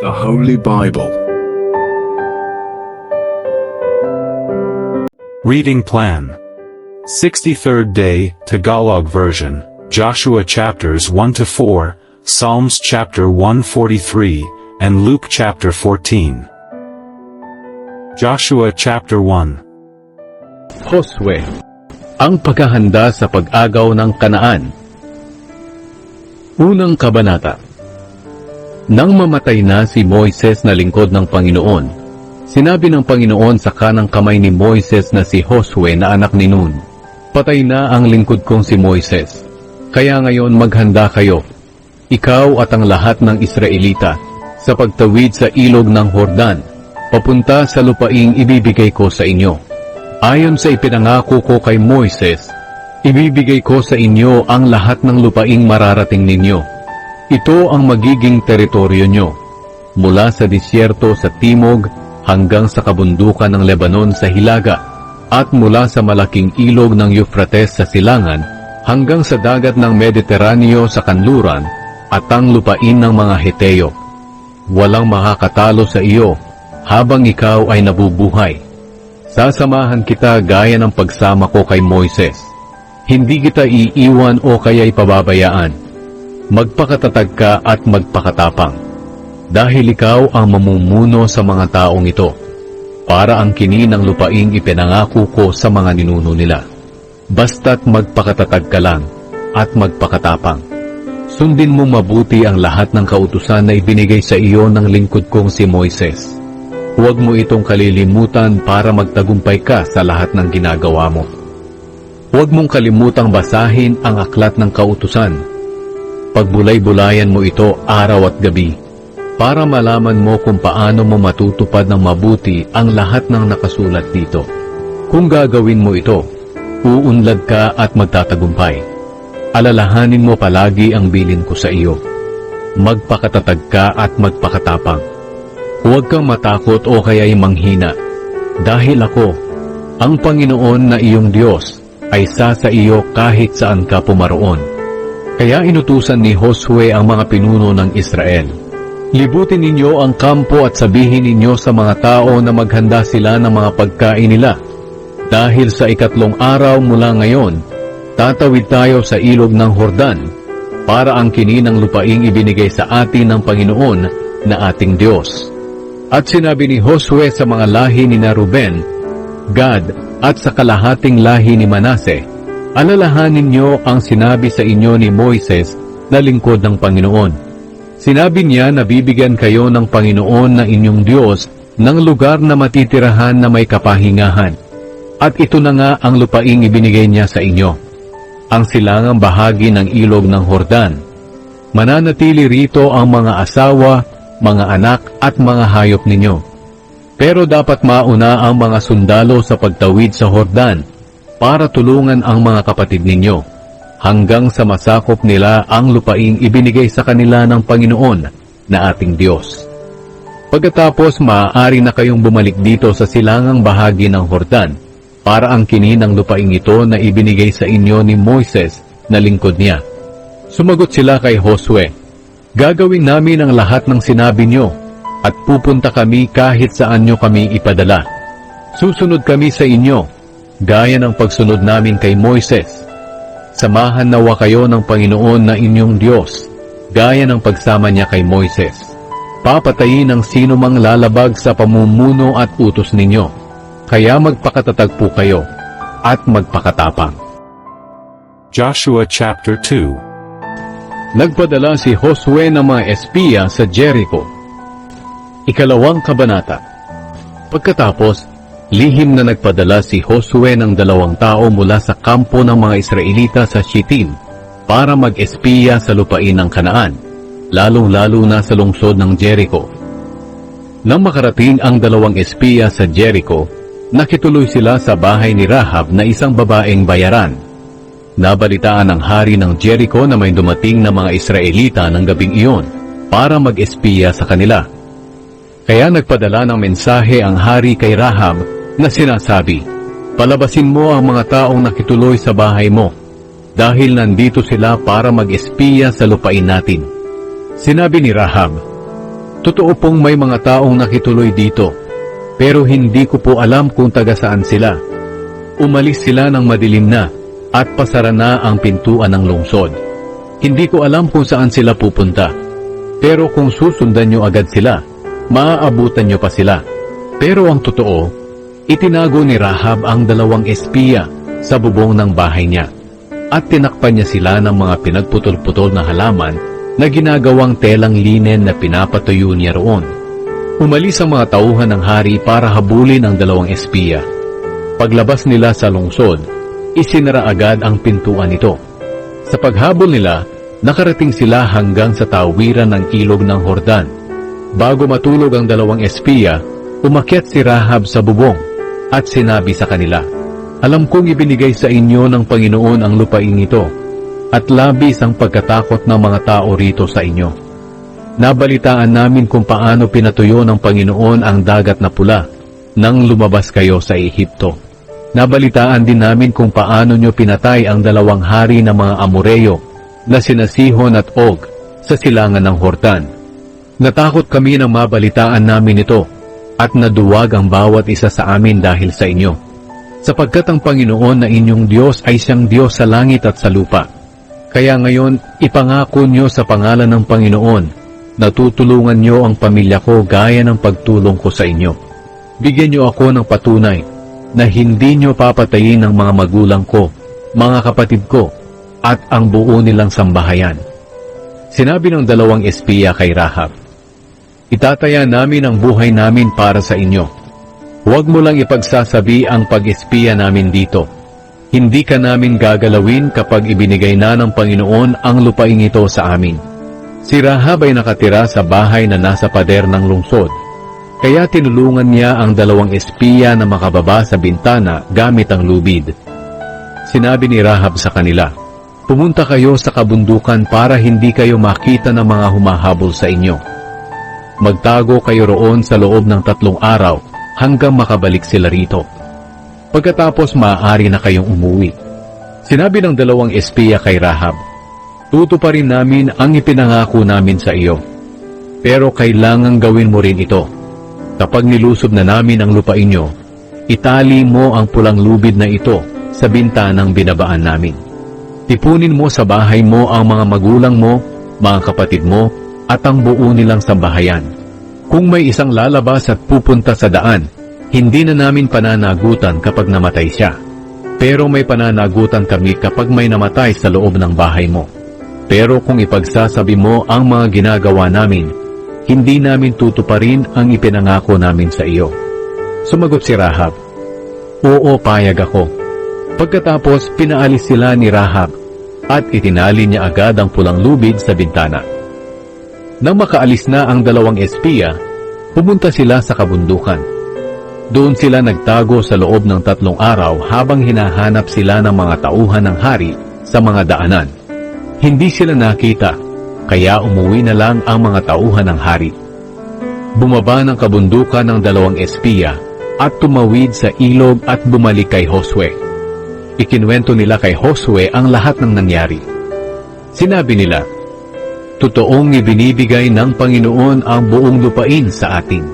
The Holy Bible. Reading Plan 63rd Day, Tagalog Version, Joshua chapters 1-4, Psalms chapter 143, and Luke chapter 14. Joshua chapter 1. Josue, ang paghahanda sa pag-agaw ng Kanaan. Unang kabanata. Nang mamatay na si Moises na lingkod ng Panginoon, sinabi ng Panginoon sa kanang kamay ni Moises na si Josue na anak ni Nun, "Patay na ang lingkod kong si Moises. Kaya ngayon maghanda kayo, ikaw at ang lahat ng Israelita, sa pagtawid sa ilog ng Jordan, papunta sa lupaing ibibigay ko sa inyo. Ayon sa ipinangako ko kay Moises, ibibigay ko sa inyo ang lahat ng lupaing mararating ninyo. Ito ang magiging teritoryo nyo, mula sa disyerto sa timog hanggang sa kabundukan ng Lebanon sa hilaga, at mula sa malaking ilog ng Euphrates sa silangan hanggang sa dagat ng Mediteraneo sa kanluran, at ang lupain ng mga Heteo. Walang makakatalo sa iyo habang ikaw ay nabubuhay. Sasamahan kita gaya ng pagsama ko kay Moises. Hindi kita iiwan o kaya'y pababayaan. Magpakatatag ka at magpakatapang, dahil ikaw ang mamumuno sa mga taong ito, para ang kini ng lupaing ipinangako ko sa mga ninuno nila. Basta't magpakatatag ka lang at magpakatapang. Sundin mo mabuti ang lahat ng kautusan na ibinigay sa iyo ng lingkod kong si Moises. Huwag mo itong kalilimutan para magtagumpay ka sa lahat ng ginagawa mo. Huwag mong kalimutang basahin ang aklat ng kautusan. Pagbulay-bulayan mo ito araw at gabi, para malaman mo kung paano mo matutupad ng mabuti ang lahat ng nakasulat dito. Kung gagawin mo ito, uunlad ka at magtatagumpay. Alalahanin mo palagi ang bilin ko sa iyo. Magpakatatag ka at magpakatapang. Huwag kang matakot o kaya'y manghina, dahil ako, ang Panginoon na iyong Diyos, ay sa iyo kahit saan ka pumaroon. Kaya inutusan ni Josue ang mga pinuno ng Israel. Libutin ninyo ang kampo at sabihin ninyo sa mga tao na maghanda sila ng mga pagkain nila. Dahil sa 3 araw mula ngayon, tatawid tayo sa ilog ng Jordan, para ang kini ng lupaing ibinigay sa atin ng Panginoon na ating Diyos. At sinabi ni Josue sa mga lahi ni Ruben, Gad, at sa kalahating lahi ni Manase, alalahanin niyo ang sinabi sa inyo ni Moises na lingkod ng Panginoon. Sinabi niya na bibigyan kayo ng Panginoon na inyong Diyos ng lugar na matitirahan na may kapahingahan. At ito na nga ang lupaing ibinigay niya sa inyo, ang silangang bahagi ng ilog ng Jordan. Mananatili rito ang mga asawa, mga anak at mga hayop ninyo. Pero dapat mauna ang mga sundalo sa pagtawid sa Jordan, para tulungan ang mga kapatid ninyo, hanggang sa masakop nila ang lupaing ibinigay sa kanila ng Panginoon na ating Diyos. Pagkatapos maaari na kayong bumalik dito sa silangang bahagi ng Jordan, para ang kini ng lupaing ito na ibinigay sa inyo ni Moises na lingkod niya. Sumagot sila kay Josue, "Gagawin namin ang lahat ng sinabi niyo, at pupunta kami kahit saan niyo kami ipadala. Susunod kami sa inyo, gaya ng pagsunod namin kay Moises. Samahan nawa kayo ng Panginoon na inyong Diyos, gaya ng pagsama niya kay Moises. Papatayin ang sino mang lalabag sa pamumuno at utos ninyo. Kaya magpakatatag po kayo, at magpakatapang." Joshua chapter 2. Nagpadala si Josue ng mga espiya sa Jericho. 2 kabanata. Pagkatapos, lihim na nagpadala si Josue ng 2 tao mula sa kampo ng mga Israelita sa Shittim para mag-espiya sa lupain ng Kanaan, lalong-lalo na sa lungsod ng Jericho. Nang makarating ang 2 espiya sa Jericho, nakituloy sila sa bahay ni Rahab na isang babaeng bayaran. Nabalitaan ng hari ng Jericho na may dumating na mga Israelita ng gabing iyon para mag-espiya sa kanila. Kaya nagpadala ng mensahe ang hari kay Rahab na sinasabi, "Palabasin mo ang mga taong nakituloy sa bahay mo, dahil nandito sila para mag-espiya sa lupain natin." Sinabi ni Rahab, Totoo pong may mga taong nakituloy dito, pero hindi ko po alam kung taga saan sila. Umalis sila ng madilim na at pasara na ang pintuan ng lungsod. Hindi ko alam kung saan sila pupunta, pero kung susundan nyo agad sila, maaabutan nyo pa sila. Pero ang totoo, itinago ni Rahab ang 2 espiya sa bubong ng bahay niya at tinakpan niya sila ng mga pinagputol-putol na halaman na ginagawang telang linen na pinapatuyo niya roon. Umalis ang mga tauhan ng hari para habulin ang 2 espiya. Paglabas nila sa lungsod, isinara agad ang pintuan nito. Sa paghabol nila, nakarating sila hanggang sa tawiran ng ilog ng Hordan. Bago matulog ang 2 espiya, umakyat si Rahab sa bubong at sinabi sa kanila, "Alam kong ibinigay sa inyo ng Panginoon ang lupain ito, at labis ang pagkatakot ng mga tao rito sa inyo. Nabalitaan namin kung paano pinatuyo ng Panginoon ang dagat na pula nang lumabas kayo sa Ehipto. Nabalitaan din namin kung paano nyo pinatay ang 2 hari ng mga Amoreyo na sina Sihon at Og sa silangan ng Hordan. Natakot kami nang mabalitaan namin ito at naduwag ang bawat isa sa amin dahil sa inyo. Sapagkat ang Panginoon na inyong Diyos ay siyang Diyos sa langit at sa lupa. Kaya ngayon, ipangako nyo sa pangalan ng Panginoon na tutulungan nyo ang pamilya ko gaya ng pagtulong ko sa inyo. Bigyan nyo ako ng patunay na hindi nyo papatayin ang mga magulang ko, mga kapatid ko, at ang buo nilang sambahayan." Sinabi ng 2 espiya kay Rahab, "Itataya namin ang buhay namin para sa inyo. Huwag mo lang ipagsasabi ang pag-espiya namin dito. Hindi ka namin gagalawin kapag ibinigay na ng Panginoon ang lupain ito sa amin." Si Rahab ay nakatira sa bahay na nasa pader ng lungsod, kaya tinulungan niya ang 2 espiya na makababa sa bintana gamit ang lubid. Sinabi ni Rahab sa kanila, "Pumunta kayo sa kabundukan para hindi kayo makita ng mga humahabol sa inyo. Magtago kayo roon sa loob ng 3 araw hanggang makabalik sila rito. Pagkatapos maaari na kayong umuwi." Sinabi ng 2 espiya kay Rahab, "Tutuparin namin ang ipinangako namin sa iyo. Pero kailangang gawin mo rin ito. Kapag nilusob na namin ang lupain nyo, itali mo ang pulang lubid na ito sa bintanang binabaan namin. Tipunin mo sa bahay mo ang mga magulang mo, mga kapatid mo, at ang buo nilang sambahayan. Kung may isang lalabas at pupunta sa daan, hindi na namin pananagutan kapag namatay siya. Pero may pananagutan kami kapag may namatay sa loob ng bahay mo. Pero kung ipagsasabi mo ang mga ginagawa namin, hindi namin tutuparin ang ipinangako namin sa iyo." Sumagot si Rahab, "Oo, payag ako." Pagkatapos, pinaalis sila ni Rahab at itinali niya agad ang pulang lubid sa bintana. Nang makaalis na ang 2 espiya, pumunta sila sa kabundukan. Doon sila nagtago sa loob ng 3 araw habang hinahanap sila ng mga tauhan ng hari sa mga daanan. Hindi sila nakita, kaya umuwi na lang ang mga tauhan ng hari. Bumaba ng kabundukan ng 2 espiya at tumawid sa ilog at bumalik kay Josue. Ikinuwento nila kay Josue ang lahat ng nangyari. Sinabi nila, "Totoong ibinibigay ng Panginoon ang buong lupain sa atin.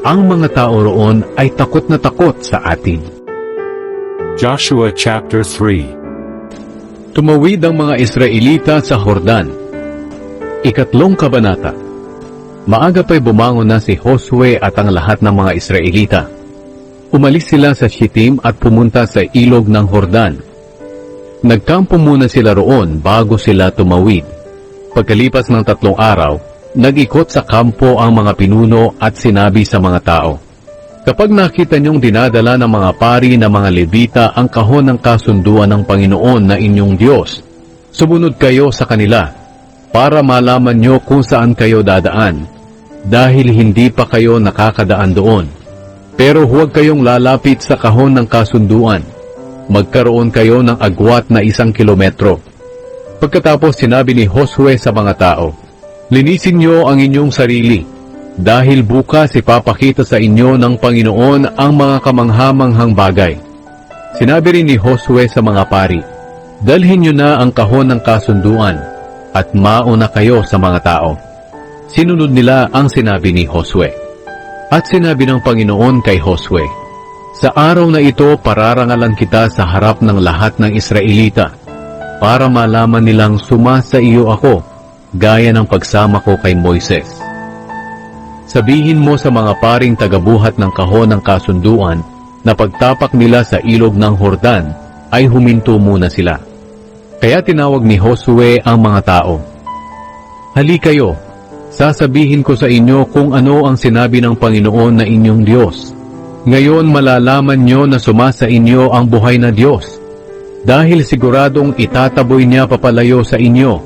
Ang mga tao roon ay takot na takot sa atin." Joshua chapter 3. Tumawid ang mga Israelita sa Hordan. 3 kabanata. Maaga pa'y bumangon na si Josue at ang lahat ng mga Israelita. Umalis sila sa Shittim at pumunta sa ilog ng Hordan. Nagkampo muna sila roon bago sila tumawid. Pagkalipas ng 3 araw, nag-ikot sa kampo ang mga pinuno at sinabi sa mga tao, "Kapag nakita niyong dinadala ng mga pari na mga Levita ang kahon ng kasunduan ng Panginoon na inyong Diyos, sumunod kayo sa kanila para malaman niyo kung saan kayo dadaan, dahil hindi pa kayo nakakadaan doon. Pero huwag kayong lalapit sa kahon ng kasunduan. Magkaroon kayo ng agwat na 1 kilometro." Pagkatapos sinabi ni Josue sa mga tao, "Linisin niyo ang inyong sarili, dahil bukas ipapakita sa inyo ng Panginoon ang mga kamanghamanghang bagay." Sinabi rin ni Josue sa mga pari, "Dalhin niyo na ang kahon ng kasunduan, at mauna kayo sa mga tao." Sinunod nila ang sinabi ni Josue. At sinabi ng Panginoon kay Josue, sa araw na ito pararangalan kita sa harap ng lahat ng Israelita, para malaman nilang sumasa iyo ako, gaya ng pagsama ko kay Moises. Sabihin mo sa mga paring tagabuhat ng kahon ng kasunduan na pagtapak nila sa ilog ng Hordan ay huminto muna sila. Kaya tinawag ni Josue ang mga tao. Hali kayo, sasabihin ko sa inyo kung ano ang sinabi ng Panginoon na inyong Diyos. Ngayon malalaman nyo na sumasa inyo ang buhay na Diyos. Dahil siguradong itataboy niya papalayo sa inyo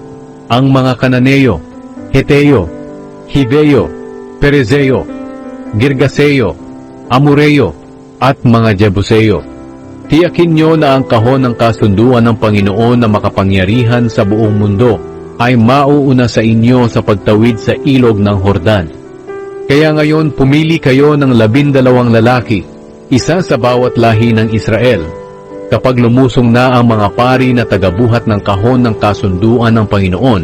ang mga Kananeo, Heteo, Hiveo, Perezeo, Girgaseo, Amoreo, at mga Jebuseo. Tiyakin nyo na ang kahon ng kasunduan ng Panginoon na makapangyarihan sa buong mundo ay mauuna sa inyo sa pagtawid sa ilog ng Hordan. Kaya ngayon pumili kayo ng 12 lalaki, isa sa bawat lahi ng Israel. Kapag lumusong na ang mga pari na tagabuhat ng kahon ng kasunduan ng Panginoon,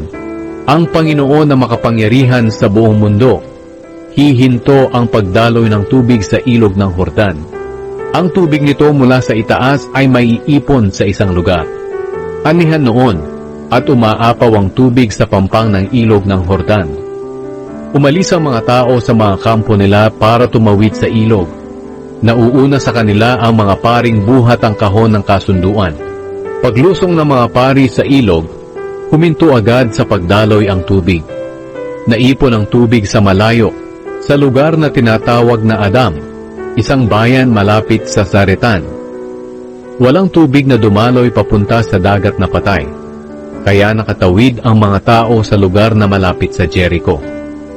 ang Panginoon na makapangyarihan sa buong mundo, hihinto ang pagdaloy ng tubig sa ilog ng Hordan. Ang tubig nito mula sa itaas ay maiipon sa isang lugar. Anihan noon, at umaapaw ang tubig sa pampang ng ilog ng Hordan. Umalis ang mga tao sa mga kampo nila para tumawid sa ilog. Nauuna sa kanila ang mga paring buhat ang kahon ng kasunduan. Paglusong ng mga pari sa ilog, huminto agad sa pagdaloy ang tubig. Naipon ang tubig sa malayo, sa lugar na tinatawag na Adam, isang bayan malapit sa Zaretan. Walang tubig na dumaloy papunta sa dagat na patay, kaya nakatawid ang mga tao sa lugar na malapit sa Jericho.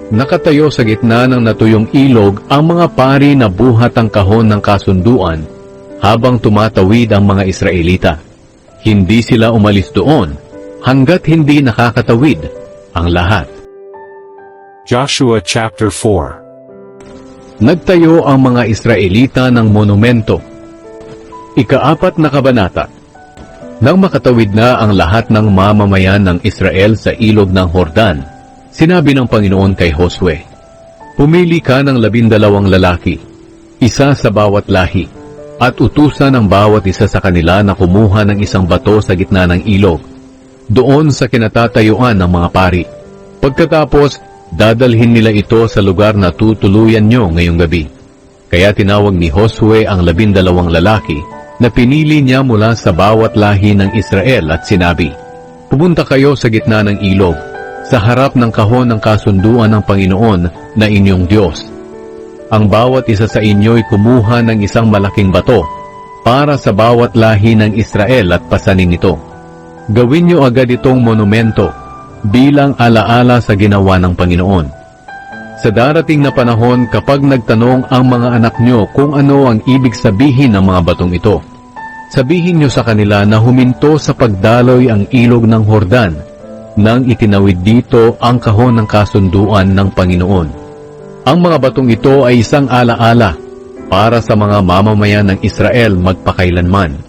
Nakatayo sa gitna ng natuyong ilog ang mga pari na buhat ang kahon ng kasunduan habang tumatawid ang mga Israelita. Hindi sila umalis doon hanggat hindi nakakatawid ang lahat. Joshua chapter 4. Nagtayo ang mga Israelita ng monumento. Ika-4 na kabanata. Nang makatawid na ang lahat ng mamamayan ng Israel sa ilog ng Hordan, sinabi ng Panginoon kay Josue, pumili ka ng 12 lalaki, isa sa bawat lahi, at utusan ng bawat isa sa kanila na kumuha ng isang bato sa gitna ng ilog, doon sa kinatatayuan ng mga pari. Pagkatapos, dadalhin nila ito sa lugar na tutuluyan nyo ngayong gabi. Kaya tinawag ni Josue ang 12 lalaki na pinili niya mula sa bawat lahi ng Israel at sinabi, pumunta kayo sa gitna ng ilog, sa harap ng kahon ng kasunduan ng Panginoon na inyong Diyos. Ang bawat isa sa inyo'y kumuha ng isang malaking bato para sa bawat lahi ng Israel at pasanin ito. Gawin niyo agad itong monumento bilang alaala sa ginawa ng Panginoon. Sa darating na panahon kapag nagtanong ang mga anak nyo kung ano ang ibig sabihin ng mga batong ito, sabihin nyo sa kanila na huminto sa pagdaloy ang ilog ng Hordan nang itinawid dito ang kahon ng kasunduan ng Panginoon. Ang mga batong ito ay isang alaala para sa mga mamamayan ng Israel magpakailanman.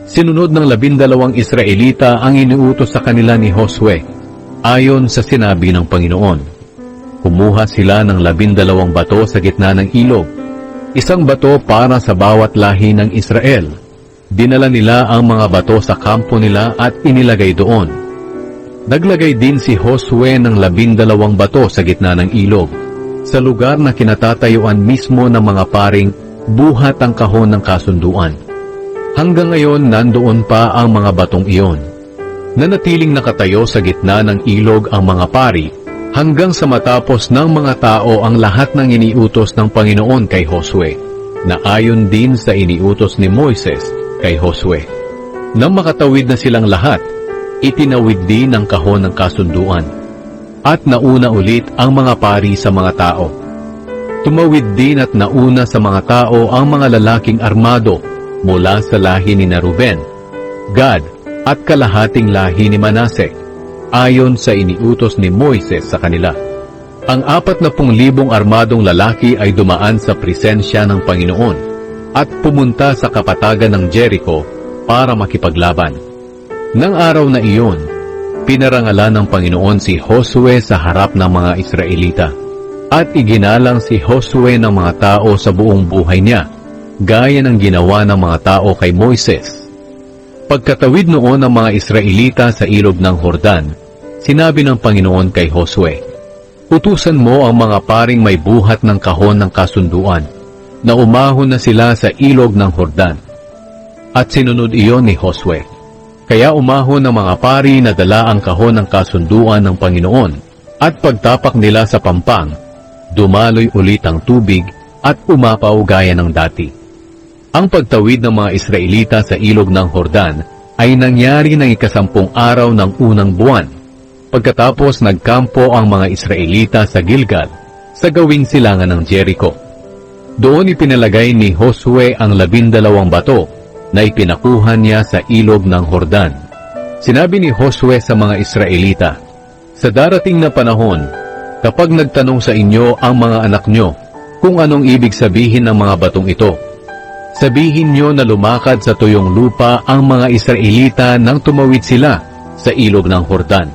Sinunod ng 12 Israelita ang iniutos sa kanila ni Josue ayon sa sinabi ng Panginoon. Kumuha sila ng 12 bato sa gitna ng ilog, isang bato para sa bawat lahi ng Israel. Dinala nila ang mga bato sa kampo nila at inilagay doon. Naglagay din si Josue ng 12 bato sa gitna ng ilog, sa lugar na kinatatayuan mismo ng mga paring buhat ang kahon ng kasunduan. Hanggang ngayon nandoon pa ang mga batong iyon. Nanatiling nakatayo sa gitna ng ilog ang mga pari hanggang sa matapos ng mga tao ang lahat ng iniutos ng Panginoon kay Josue, na ayon din sa iniutos ni Moises kay Josue. Nang makatawid na silang lahat, itinawid din ang kahon ng kasunduan, at nauna ulit ang mga pari sa mga tao. Tumawid din at nauna sa mga tao ang mga lalaking armado mula sa lahi ni Ruben, Gad, at kalahating lahi ni Manase, ayon sa iniutos ni Moises sa kanila. Ang 40,000 armadong lalaki ay dumaan sa presensya ng Panginoon at pumunta sa kapatagan ng Jericho para makipaglaban. Nang araw na iyon, Pinarangalan ng Panginoon si Josue sa harap ng mga Israelita. At iginalang si Josue ng mga tao sa buong buhay niya, gaya ng ginawa ng mga tao kay Moises. Pagkatawid noon ng mga Israelita sa ilog ng Jordan, sinabi ng Panginoon kay Josue, "Utusan mo ang mga paring may buhat ng kahon ng kasunduan, na umahon na sila sa ilog ng Jordan." At sinunod iyon ni Josue. Kaya umahon ng mga pari na dala ang kahon ng kasunduan ng Panginoon, at pagtapak nila sa pampang, dumaloy ulit ang tubig at umapaw gaya ng dati. Ang pagtawid ng mga Israelita sa ilog ng Jordan ay nangyari ng 10 araw ng unang buwan. Pagkatapos nagkampo ang mga Israelita sa Gilgal, sa gawing silangan ng Jericho. Doon ipinalagay ni Josue ang 12 bato na ipinakuha niya sa ilog ng Jordan. Sinabi ni Josue sa mga Israelita, "Sa darating na panahon, kapag nagtanong sa inyo ang mga anak nyo kung anong ibig sabihin ng mga batong ito, sabihin nyo na lumakad sa tuyong lupa ang mga Israelita nang tumawid sila sa ilog ng Jordan.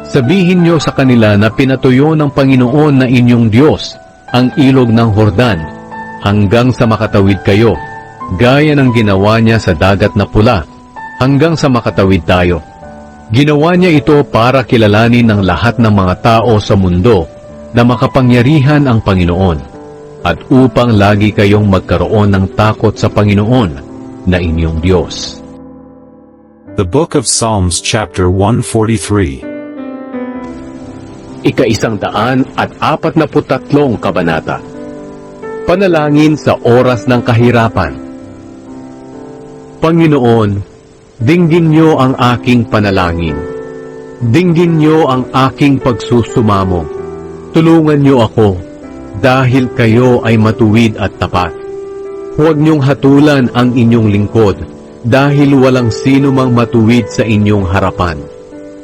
Sabihin nyo sa kanila na pinatuyo ng Panginoon na inyong Diyos ang ilog ng Jordan hanggang sa makatawid kayo, gaya ng ginawa niya sa dagat na pula, hanggang sa makatawid tayo. Ginawa niya ito para kilalanin ng lahat ng mga tao sa mundo na makapangyarihan ang Panginoon, at upang lagi kayong magkaroon ng takot sa Panginoon na inyong Diyos." The Book of Psalms chapter 143. 143 kabanata. Panalangin sa oras ng kahirapan. Panginoon, dinggin niyo ang aking panalangin. Dinggin niyo ang aking pagsusumamo. Tulungan niyo ako, dahil kayo ay matuwid at tapat. Huwag niyong hatulan ang inyong lingkod, dahil walang sino mang matuwid sa inyong harapan.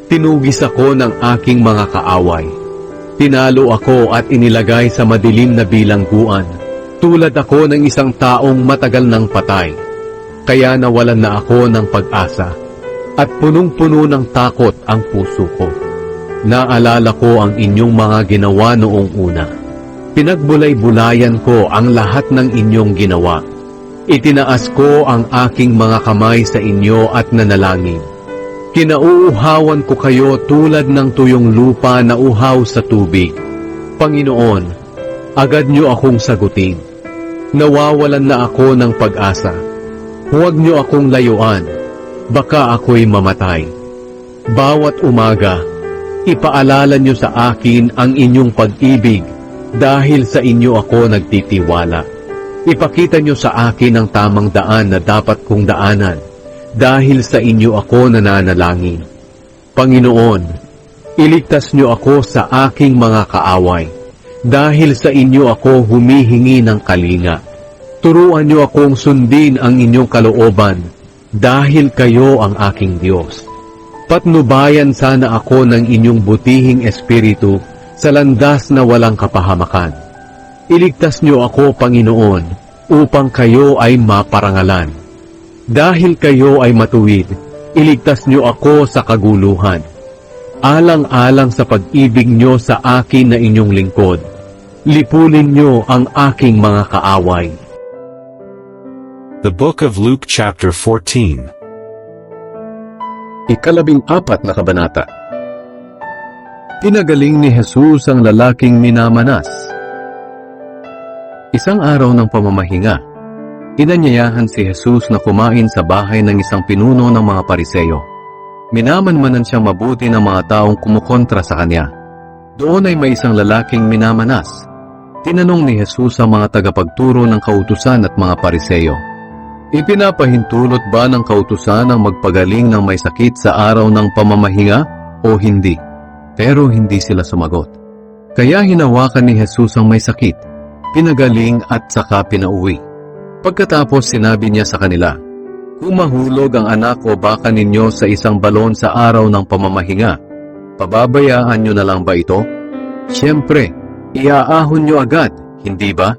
Tinugis ako ng aking mga kaaway. Tinalo ako at inilagay sa madilim na bilangguan. Tulad ako ng isang taong matagal nang patay. Kaya nawalan na ako ng pag-asa, at punong-puno ng takot ang puso ko. Naalala ko ang inyong mga ginawa noong una. Pinagbulay-bulayan ko ang lahat ng inyong ginawa. Itinaas ko ang aking mga kamay sa inyo at nanalangin. Kinauuhawan ko kayo tulad ng tuyong lupa na uhaw sa tubig. Panginoon, agad niyo akong sagutin. Nawawalan na ako ng pag-asa. Huwag niyo akong layuan, baka ako'y mamatay. Bawat umaga, ipaalala niyo sa akin ang inyong pag-ibig, dahil sa inyo ako nagtitiwala. Ipakita niyo sa akin ang tamang daan na dapat kong daanan, dahil sa inyo ako nananalangin. Panginoon, iligtas niyo ako sa aking mga kaaway, dahil sa inyo ako humihingi ng kalinga. Turuan niyo akong sundin ang inyong kalooban, dahil kayo ang aking Diyos. Patnubayan sana ako ng inyong butihing espiritu sa landas na walang kapahamakan. Iligtas niyo ako, Panginoon, upang kayo ay maparangalan. Dahil kayo ay matuwid, iligtas niyo ako sa kaguluhan. Alang-alang sa pag-ibig niyo sa akin na inyong lingkod, lipulin niyo ang aking mga kaaway. The Book of Luke chapter 14. 14 na kabanata. Pinagaling ni Jesus ang lalaking minamanas. Isang araw ng pamamahinga, inanyayahan si Jesus na kumain sa bahay ng isang pinuno ng mga Pariseyo. Minamanmanan siyang mabuti ng mga taong kumukontra sa kanya. Doon ay may isang lalaking minamanas. Tinanong ni Jesus ang mga tagapagturo ng kautusan at mga Pariseyo, "Ipinapahintulot ba ng kautusan ang magpagaling ng may sakit sa araw ng pamamahinga o hindi?" Pero hindi sila sumagot. Kaya hinawakan ni Jesus ang may sakit, pinagaling at saka pinauwi. Pagkatapos sinabi niya sa kanila, "Kung mahulog ang anak o baka ninyo sa isang balon sa araw ng pamamahinga, pababayaan nyo na lang ba ito? Siyempre, iaahon nyo agad, hindi ba?"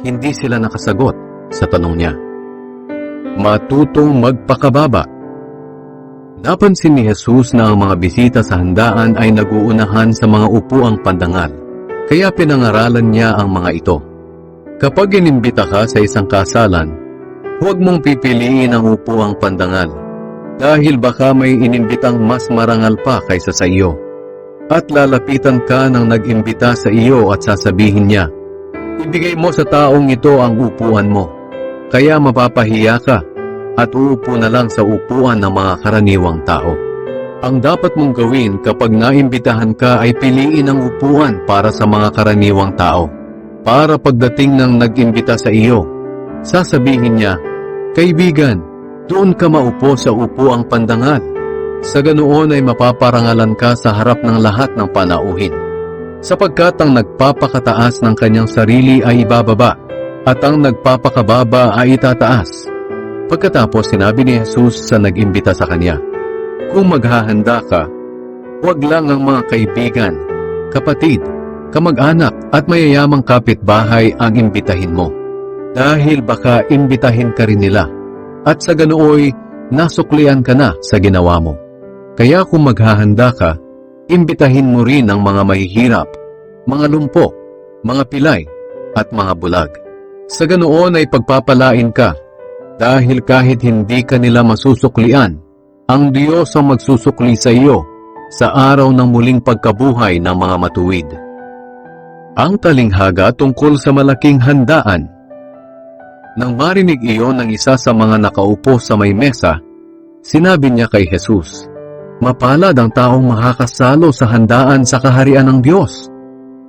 Hindi sila nakasagot sa tanong niya. Matutong magpakababa. Napansin ni Jesus na ang mga bisita sa handaan ay naguunahan sa mga upuang pandangal, kaya pinangaralan niya ang mga ito. Kapag inimbita ka sa isang kasalan, huwag mong pipiliin ang upuang pandangal, dahil baka may inimbitang mas marangal pa kaysa sa iyo. At lalapitan ka ng nag-imbita sa iyo at sasabihin niya, ibigay mo sa taong ito ang upuan mo, kaya mapapahiya ka at uupo na lang sa upuan ng mga karaniwang tao. Ang dapat mong gawin kapag naimbitahan ka ay piliin ang upuan para sa mga karaniwang tao. Para pagdating ng nag-imbita sa iyo, sasabihin niya, kaibigan, doon ka maupo sa upuang pandangal. Sa ganoon ay mapaparangalan ka sa harap ng lahat ng panauhin. Sapagkat ang nagpapakataas ng kanyang sarili ay ibababa, at ang nagpapakababa ay itataas. Pagkatapos sinabi ni Jesus sa nag-imbita sa kanya, kung maghahanda ka, huwag lang ang mga kaibigan, kapatid, kamag-anak at mayayamang kapitbahay ang imbitahin mo. Dahil baka imbitahin ka rin nila, at sa ganooy nasuklian ka na sa ginawa mo. Kaya kung maghahanda ka, imbitahin mo rin ang mga mahihirap, mga lumpo, mga pilay, at mga bulag. Sa ganoon ay pagpapalain ka, dahil kahit hindi ka nila masusuklian, ang Diyos ang magsusukli sa iyo sa araw ng muling pagkabuhay ng mga matuwid. Ang talinghaga tungkol sa malaking handaan. Nang marinig iyon ng isa sa mga nakaupo sa may mesa, sinabi niya kay Jesus, mapalad ang taong makakasalo sa handaan sa kaharian ng Diyos.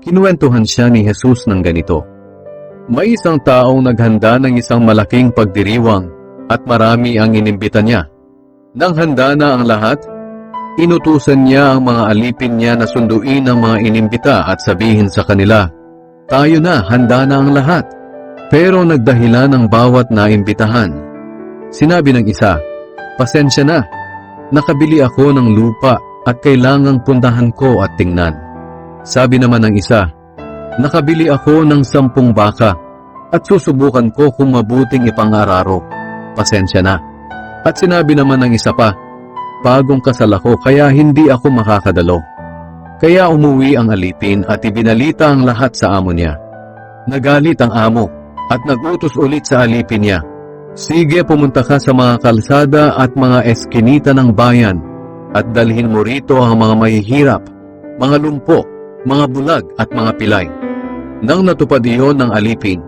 Kinuwentuhan siya ni Jesus ng ganito, may isang taong naghanda ng isang malaking pagdiriwang at marami ang inimbita niya. Nang handa na ang lahat, inutusan niya ang mga alipin niya na sunduin ang mga inimbita at sabihin sa kanila, tayo na, handa na ang lahat. Pero nagdahilan ang bawat naimbitahan. Sinabi ng isa, pasensya na, nakabili ako ng lupa at kailangang puntahan ko at tingnan. Sabi naman ng isa, nakabili ako ng 10 baka at susubukan ko kung mabuting ipangararo. Pasensya na. At sinabi naman ng isa pa, bagong kasal ako kaya hindi ako makakadalo. Kaya umuwi ang alipin at ibinalita ang lahat sa amo niya. Nagalit ang amo at nagutos ulit sa alipin niya, sige, pumunta ka sa mga kalsada at mga eskinita ng bayan at dalhin mo rito ang mga mahihirap, mga lumpo, mga bulag at mga pilay. Nang natupad iyon ng alipin,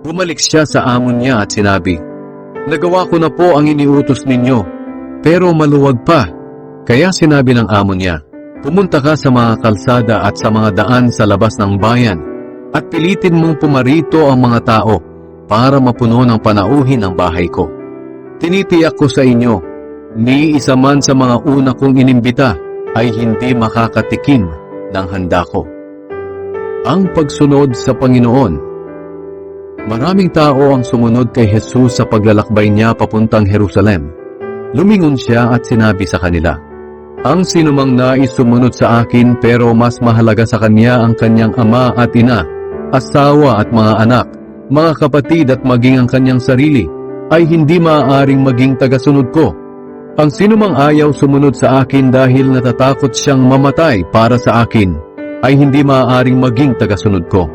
bumalik siya sa amo niya at sinabi, nagawa ko na po ang iniutos ninyo, pero maluwag pa. Kaya sinabi ng amo niya, pumunta ka sa mga kalsada at sa mga daan sa labas ng bayan at pilitin mong pumarito ang mga tao para mapuno ng panauhin ang bahay ko. Tinitiyak ko sa inyo, ni isa man sa mga una kong inimbita ay hindi makakatikim ng handa ko. Ang pagsunod sa Panginoon. Maraming tao ang sumunod kay Jesus sa paglalakbay niya papuntang Jerusalem. Lumingon siya at sinabi sa kanila, ang sinumang nais sumunod sa akin pero mas mahalaga sa kanya ang kanyang ama at ina, asawa at mga anak, mga kapatid at maging ang kanyang sarili, ay hindi maaaring maging tagasunod ko. Ang sinumang ayaw sumunod sa akin dahil natatakot siyang mamatay para sa akin, ay hindi maaaring maging tagasunod ko.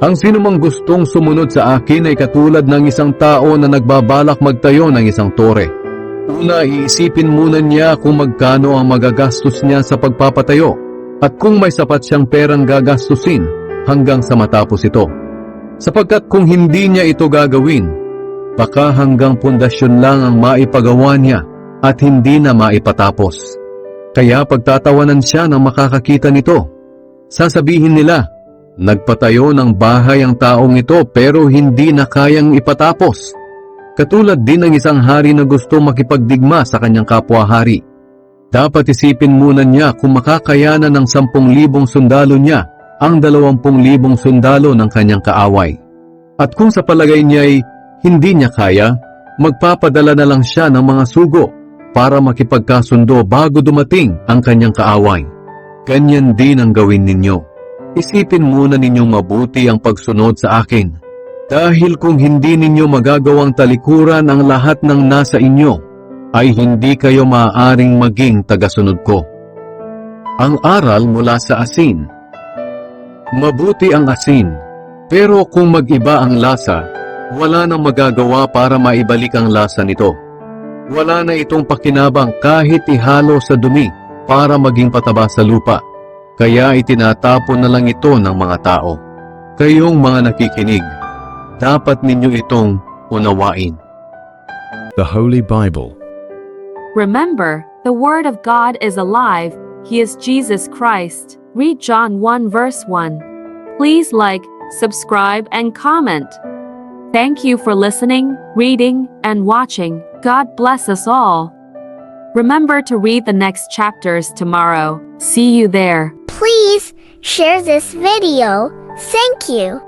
Ang sinumang gustong sumunod sa akin ay katulad ng isang tao na nagbabalak magtayo ng isang tore. Una, iisipin muna niya kung magkano ang magagastos niya sa pagpapatayo at kung may sapat siyang perang gagastusin hanggang sa matapos ito. Sapagkat kung hindi niya ito gagawin, baka hanggang pundasyon lang ang maipagawa niya at hindi na maipatapos. Kaya pagtatawanan siya ng makakakita nito. Sasabihin nila, nagpatayo ng bahay ang taong ito pero hindi na kayang ipatapos. Katulad din ng isang hari na gusto makipagdigma sa kanyang kapwa-hari. Dapat isipin muna niya kung makakayanan ng 10,000 sundalo niya ang 20,000 sundalo ng kanyang kaaway. At kung sa palagay niya ay hindi niya kaya, magpapadala na lang siya ng mga sugo para makipagkasundo bago dumating ang kanyang kaaway. Ganyan din ang gawin ninyo. Isipin muna ninyong mabuti ang pagsunod sa akin. Dahil kung hindi ninyo magagawang talikuran ang lahat ng nasa inyo, ay hindi kayo maaaring maging tagasunod ko. Ang aral mula sa asin. Mabuti ang asin, pero kung mag-iba ang lasa, wala nang magagawa para maibalik ang lasa nito. Wala na itong pakinabang kahit ihalo sa dumi para maging pataba sa lupa. Kaya itinatapon na lang ito ng mga tao. Kayong mga nakikinig, dapat ninyo itong unawain. The Holy Bible. Remember, the Word of God is alive. He is Jesus Christ. Read John 1 verse 1. Please like, subscribe, and comment. Thank you for listening, reading, and watching. God bless us all. Remember to read the next chapters tomorrow. See you there. Please share this video. Thank you.